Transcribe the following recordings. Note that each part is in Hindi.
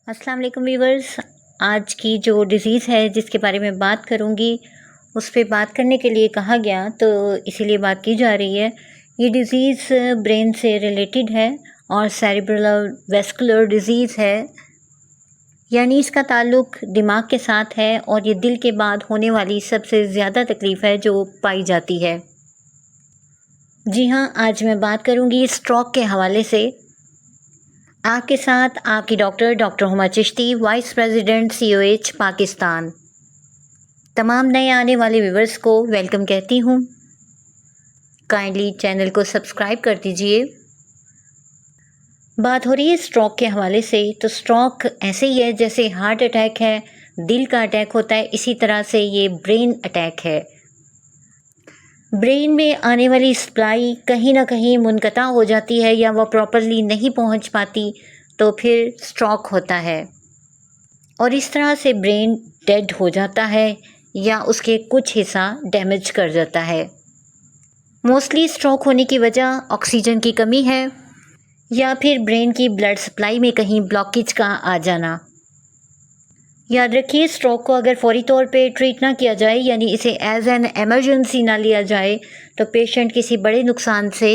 अस्सलाम वालेकुम व्यूवर्स। आज की जो डिज़ीज़ है जिसके बारे में बात करूँगी उस पे बात करने के लिए कहा गया तो इसीलिए बात की जा रही है। ये डिज़ीज़ ब्रेन से रिलेटेड है और सेरेब्रल वेस्कुलर डिज़ीज़ है, यानी इसका ताल्लुक़ दिमाग के साथ है और ये दिल के बाद होने वाली सबसे ज़्यादा तकलीफ़ है जो पाई जाती है। जी हाँ, आज मैं बात करूँगी स्ट्रोक के हवाले से। आपके साथ आपकी doctor Huma Chishti, vice president COH Pakistan. तमाम नए आने वाले व्यूवर्स को वेलकम कहती हूँ। काइंडली चैनल को सब्सक्राइब कर दीजिए। बात हो रही है स्ट्रोक के हवाले से, तो स्ट्रोक ऐसे ही है जैसे हार्ट अटैक है, दिल का अटैक होता है, इसी तरह से ये ब्रेन अटैक है। ब्रेन में आने वाली सप्लाई कहीं ना कहीं मुनक़ता हो जाती है या वह प्रॉपरली नहीं पहुंच पाती, तो फिर स्ट्रोक होता है और इस तरह से ब्रेन डेड हो जाता है या उसके कुछ हिस्सा डैमेज कर जाता है। मोस्टली स्ट्रोक होने की वजह ऑक्सीजन की कमी है या फिर ब्रेन की ब्लड सप्लाई में कहीं ब्लॉकेज का आ जाना। याद रखिए, स्ट्रोक को अगर फौरी तौर पे ट्रीट ना किया जाए, यानी इसे एज एन एमरजेंसी ना लिया जाए, तो पेशेंट किसी बड़े नुकसान से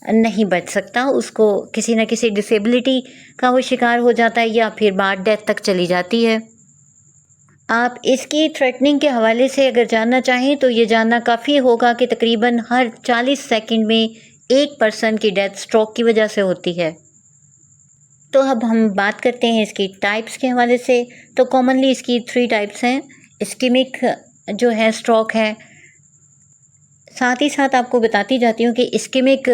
नहीं बच सकता। उसको किसी न किसी डिसेबिलिटी का वो शिकार हो जाता है या फिर बात डेथ तक चली जाती है। आप इसकी थ्रेटनिंग के हवाले से अगर जानना चाहें तो ये जानना काफ़ी होगा कि तकरीबन हर 40 सेकंड में एक पर्सन की डेथ स्ट्रोक की वजह से होती है। तो अब हम बात करते हैं इसकी टाइप्स के हवाले से। तो कॉमनली इसकी 3 टाइप्स हैं। इस्केमिक जो है स्ट्रोक है, साथ ही साथ आपको बताती जाती हूँ कि इस्केमिक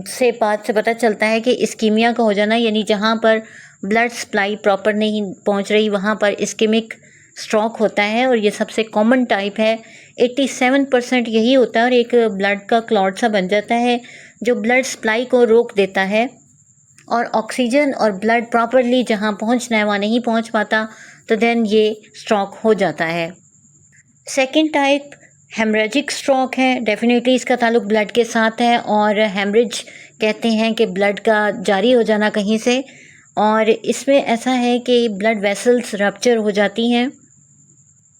से बात से पता चलता है कि इस्कीमिया का हो जाना, यानी जहाँ पर ब्लड सप्लाई प्रॉपर नहीं पहुँच रही वहाँ पर इस्केमिक स्ट्रोक होता है और ये सबसे कॉमन टाइप है। 87% यही होता है और एक ब्लड का क्लॉट सा बन जाता है जो ब्लड सप्लाई को रोक देता है और ऑक्सीजन और ब्लड प्रॉपरली जहाँ पहुँचना है वहाँ नहीं पहुँच पाता, तो देन ये स्ट्रोक हो जाता है। सेकंड टाइप हेमरेजिक स्ट्रोक है। डेफिनेटली इसका ताल्लुक ब्लड के साथ है और हेमरेज कहते हैं कि ब्लड का जारी हो जाना कहीं से, और इसमें ऐसा है कि ब्लड वेसल्स रप्चर हो जाती हैं।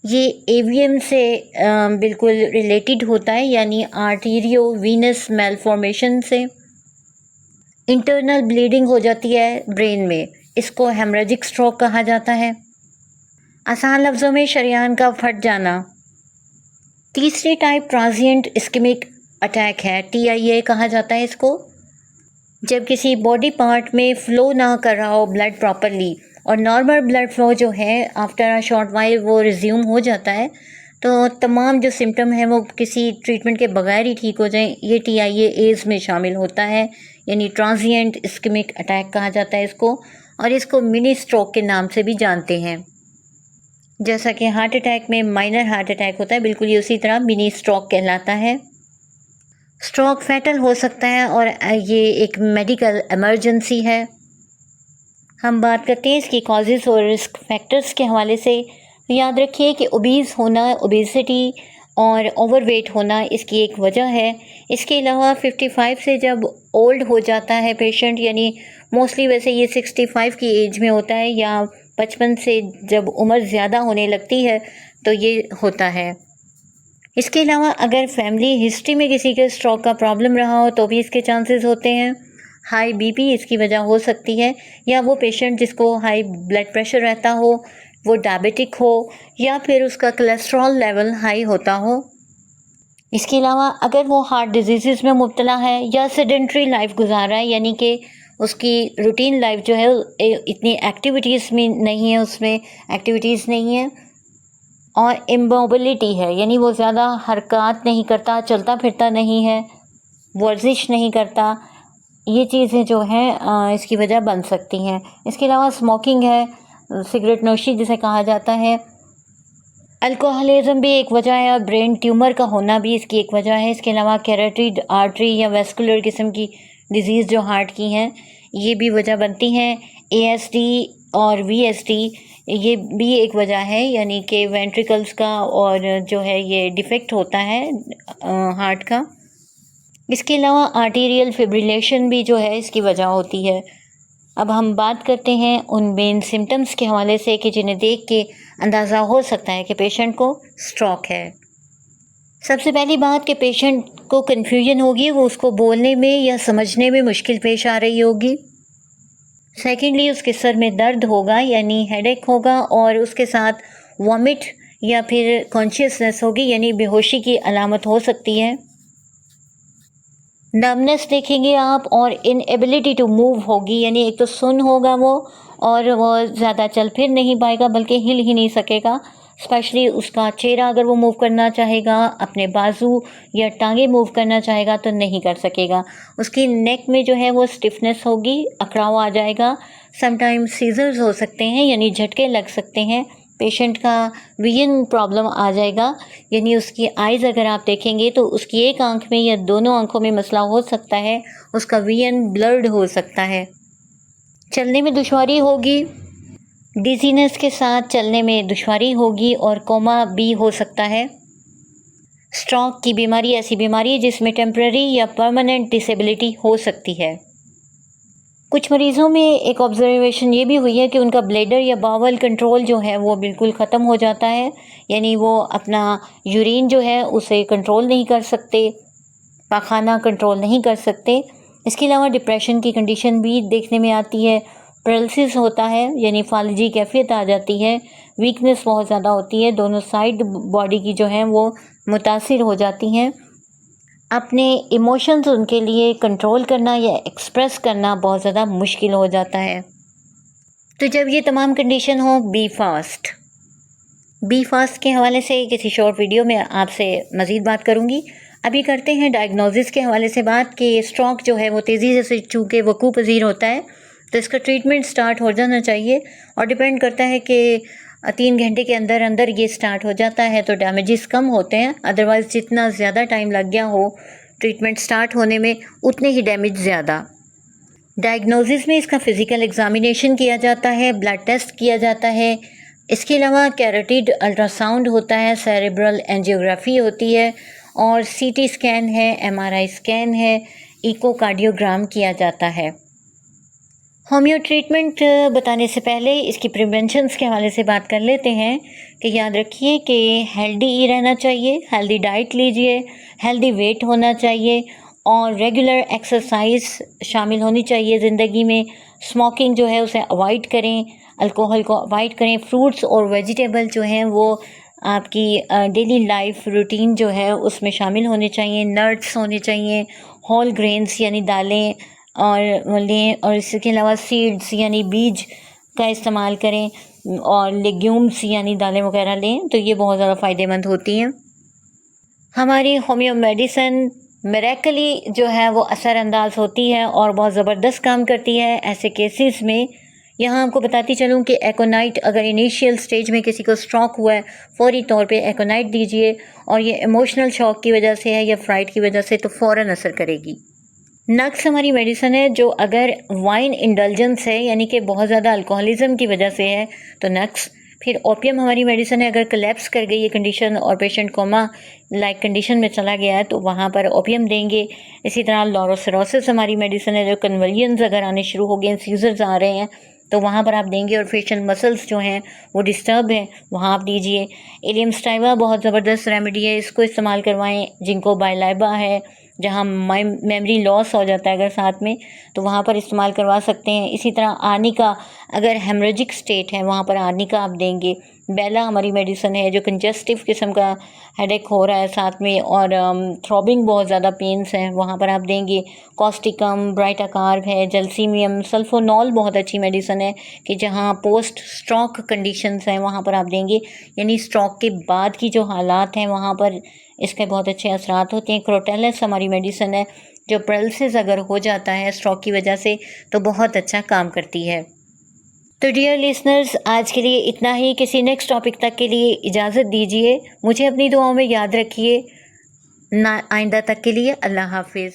ये AVM से बिल्कुल रिलेटेड होता है, यानी आर्टेरियो वीनस मेलफॉर्मेशन से। इंटरनल ब्लीडिंग हो जाती है ब्रेन में, इसको हेमरेजिक स्ट्रोक कहा जाता है। आसान लफ्ज़ों में शरीयान का फट जाना। तीसरी टाइप ट्रांजिएंट इस्केमिक अटैक है, TIA कहा जाता है इसको। जब किसी बॉडी पार्ट में फ़्लो ना कर रहा हो ब्लड प्रॉपरली और नॉर्मल ब्लड फ्लो जो है आफ्टर अ शॉर्ट वाइल वो रिज्यूम हो जाता है, तो तमाम जो सिम्टम हैं वो किसी ट्रीटमेंट के बगैर ही ठीक हो जाएं, ये TIA में शामिल होता है, यानी ट्रांजिएंट इस्केमिक अटैक कहा जाता है इसको। और इसको मिनी स्ट्रोक के नाम से भी जानते हैं। जैसा कि हार्ट अटैक में माइनर हार्ट अटैक होता है, बिल्कुल ये उसी तरह मिनी स्ट्रोक कहलाता है। स्ट्रोक फैटल हो सकता है और ये एक मेडिकल इमरजेंसी है। हम बात करते हैं इसकी कॉजेज़ और रिस्क फैक्टर्स के हवाले से। याद रखिए कि ओबीज़ होना, ओबेसिटी और ओवरवेट होना इसकी एक वजह है। इसके अलावा 55 से जब ओल्ड हो जाता है पेशेंट, यानी मोस्टली वैसे ये 65 की एज में होता है या 55 से जब उम्र ज़्यादा होने लगती है तो ये होता है। इसके अलावा अगर फैमिली हिस्ट्री में किसी के स्ट्रोक का प्रॉब्लम रहा हो तो भी इसके चांसेस होते हैं। हाई BP इसकी वजह हो सकती है, या वो पेशेंट जिसको हाई ब्लड प्रेशर रहता हो, वो डायबिटिक हो या फिर उसका कोलेस्ट्रॉल लेवल हाई होता हो। इसके अलावा अगर वो हार्ट डिजीज़ में मुब्तला है या सेडेंट्री लाइफ गुजार रहा है, यानी कि उसकी रूटीन लाइफ जो है इतनी एक्टिविटीज़ में नहीं है, उसमें एक्टिविटीज़ नहीं है, और इमोबिलिटी है, यानी वो ज़्यादा हरकत नहीं करता, चलता फिरता नहीं है, वर्जिश नहीं करता, ये चीज़ें जो हैं इसकी वजह बन सकती हैं। इसके अलावा स्मोकिंग है, सिगरेट नोशी जिसे कहा जाता है। अल्कोहलिज्म भी एक वजह है और ब्रेन ट्यूमर का होना भी इसकी एक वजह है। इसके अलावा कैरोटिड आर्टरी या वेस्कुलर किस्म की डिजीज़ जो हार्ट की हैं, ये भी वजह बनती हैं। ASD और VSD ये भी एक वजह है, यानी कि वेंट्रिकल्स का और जो है ये डिफेक्ट होता है हार्ट का। इसके अलावा आर्टीरियल फिब्रिलेशन भी जो है इसकी वजह होती है। अब हम बात करते हैं उन मेन सिम्टम्स के हवाले से कि जिन्हें देख के अंदाज़ा हो सकता है कि पेशेंट को स्ट्रोक है। सबसे पहली बात कि पेशेंट को कन्फ्यूजन होगी, वो उसको बोलने में या समझने में मुश्किल पेश आ रही होगी। सेकेंडली, उसके सर में दर्द होगा यानी हेडेक होगा, और उसके साथ वॉमिट या फिर कॉन्शियसनेस होगी यानी बेहोशी की अलामत हो सकती है। नर्वनेस देखेंगे आप, और इनएबिलिटी टू मूव होगी यानी एक तो सुन्न होगा वो, और वो ज़्यादा चल फिर नहीं पाएगा बल्कि हिल ही नहीं सकेगा। स्पेशली उसका चेहरा अगर वो मूव करना चाहेगा, अपने बाजू या टांगे मूव करना चाहेगा तो नहीं कर सकेगा। उसकी नेक में जो है वो स्टिफनेस होगी, अकड़ाव आ जाएगा। समटाइम्स सीजर्स हो सकते हैं यानी झटके लग सकते हैं। पेशेंट का विजन प्रॉब्लम आ जाएगा यानी उसकी आइज़ अगर आप देखेंगे तो उसकी एक आंख में या दोनों आंखों में मसला हो सकता है, उसका विजन ब्लर्ड हो सकता है। चलने में दुश्वारी होगी, डिजीनेस के साथ चलने में दुश्वारी होगी, और कोमा भी हो सकता है। स्ट्रोक की बीमारी ऐसी बीमारी है जिसमें टेम्पररी या परमानेंट डिसेबिलिटी हो सकती है। कुछ मरीज़ों में एक ऑब्जर्वेशन ये भी हुई है कि उनका ब्लैडर या बावल कंट्रोल जो है वो बिल्कुल ख़त्म हो जाता है, यानी वो अपना यूरिन जो है उसे कंट्रोल नहीं कर सकते, पाखाना कंट्रोल नहीं कर सकते। इसके अलावा डिप्रेशन की कंडीशन भी देखने में आती है। पैरालिसिस होता है यानी फालजी कैफियत आ जाती है, वीकनेस बहुत ज़्यादा होती है, दोनों साइड बॉडी की जो है वो मुतासिर हो जाती हैं। अपने इमोशंस उनके लिए कंट्रोल करना या एक्सप्रेस करना बहुत ज़्यादा मुश्किल हो जाता है। तो जब ये तमाम कंडीशन हो, बी फास्ट के हवाले से किसी शॉर्ट वीडियो में आपसे मज़ीद बात करूँगी। अभी करते हैं डायग्नोसिस के हवाले से बात कि स्ट्रोक जो है वो तेज़ी से चूँकि वकूअ पज़ीर होता है तो इसका ट्रीटमेंट स्टार्ट हो जाना चाहिए, और डिपेंड करता है कि 3 घंटे के अंदर अंदर ये स्टार्ट हो जाता है तो डैमेजेस कम होते हैं। अदरवाइज़ जितना ज़्यादा टाइम लग गया हो ट्रीटमेंट स्टार्ट होने में उतने ही डैमेज ज़्यादा। डायग्नोसिस में इसका फ़िज़िकल एग्ज़ामिनेशन किया जाता है, ब्लड टेस्ट किया जाता है। इसके अलावा कैरोटिड अल्ट्रासाउंड होता है, सेरेब्रल एंजियोग्राफी होती है, और सीटी स्कैन है, एमआरआई स्कैन है, इकोकार्डियोग्राम किया जाता है। होमियो ट्रीटमेंट बताने से पहले इसकी प्रिवेंशंस के हवाले से बात कर लेते हैं कि याद रखिए कि हेल्दी रहना चाहिए, हेल्दी डाइट लीजिए, हेल्दी वेट होना चाहिए, और रेगुलर एक्सरसाइज शामिल होनी चाहिए ज़िंदगी में। स्मोकिंग जो है उसे अवॉइड करें, अल्कोहल को अवॉइड करें। फ्रूट्स और वेजिटेबल जो हैं वो आपकी डेली लाइफ रूटीन जो है उसमें शामिल होने चाहिए। नट्स होने चाहिए, होल ग्रेन्स यानी दालें और लें, और इसके अलावा सीड्स यानी बीज का इस्तेमाल करें, और लेग्यूम्स यानी दालें वगैरह लें, तो ये बहुत ज़्यादा फ़ायदेमंद होती हैं। हमारी होम्यो मेडिसिन मिरेकली जो है वो असरअंदाज होती है और बहुत ज़बरदस्त काम करती है ऐसे केसेस में। यहाँ आपको बताती चलूँ कि एकोनाइट, अगर इनिशियल स्टेज में किसी को स्ट्रोक हुआ है, फ़ौरी तौर पे एकोनाइट दीजिए, और ये इमोशनल शॉक की वजह से है या फ्राइट की वजह से तो फ़ौरन असर करेगी। नक्स हमारी मेडिसिन है जो अगर वाइन इंडल्जेंस है यानी कि बहुत ज़्यादा अल्कोहलिज्म की वजह से है तो नक्स। फिर ओपियम हमारी मेडिसिन है, अगर कोलैप्स कर गई ये कंडीशन और पेशेंट कोमा लाइक कंडीशन में चला गया है तो वहाँ पर ओपियम देंगे। इसी तरह लॉरोसिरोसिस हमारी मेडिसिन है, जो कन्वल्जन्स अगर आने शुरू हो गए, सीजर्स आ रहे हैं तो वहाँ पर आप देंगे, और फेशियल मसल्स जो हैं वो डिस्टर्ब हैं वहाँ आप दीजिए। इलियम स्टाइवा बहुत ज़बरदस्त रेमेडी है, इसको इस्तेमाल करवाएं। जिनको बायलाइबा है, जहाँ मेमोरी लॉस हो जाता है अगर साथ में, तो वहाँ पर इस्तेमाल करवा सकते हैं। इसी तरह आर्निका, अगर हेमरेजिक स्टेट है वहाँ पर आर्निका आप देंगे। बेला हमारी मेडिसिन है जो कंजस्टिव किस्म का हेडेक हो रहा है साथ में, और थ्रॉबिंग बहुत ज़्यादा पेन्स हैं, वहाँ पर आप देंगे। कॉस्टिकम, ब्राइटाकार्ब है, जल्सीमियम, सल्फोनॉल बहुत अच्छी मेडिसिन है कि जहाँ पोस्ट स्ट्रोक कंडीशंस हैं वहाँ पर आप देंगे, यानी स्ट्रोक के बाद की जो हालात हैं वहाँ पर इसके बहुत अच्छे असरात होते हैं। क्रोटेलस हमारी मेडिसिन है जो पैरालिसिस अगर हो जाता है स्ट्रोक की वजह से तो बहुत अच्छा काम करती है। तो डियर लिसनर्स, आज के लिए इतना ही। किसी नेक्स्ट टॉपिक तक के लिए इजाज़त दीजिए। मुझे अपनी दुआओं में याद रखिए। आइंदा तक के लिए अल्लाह हाफिज़।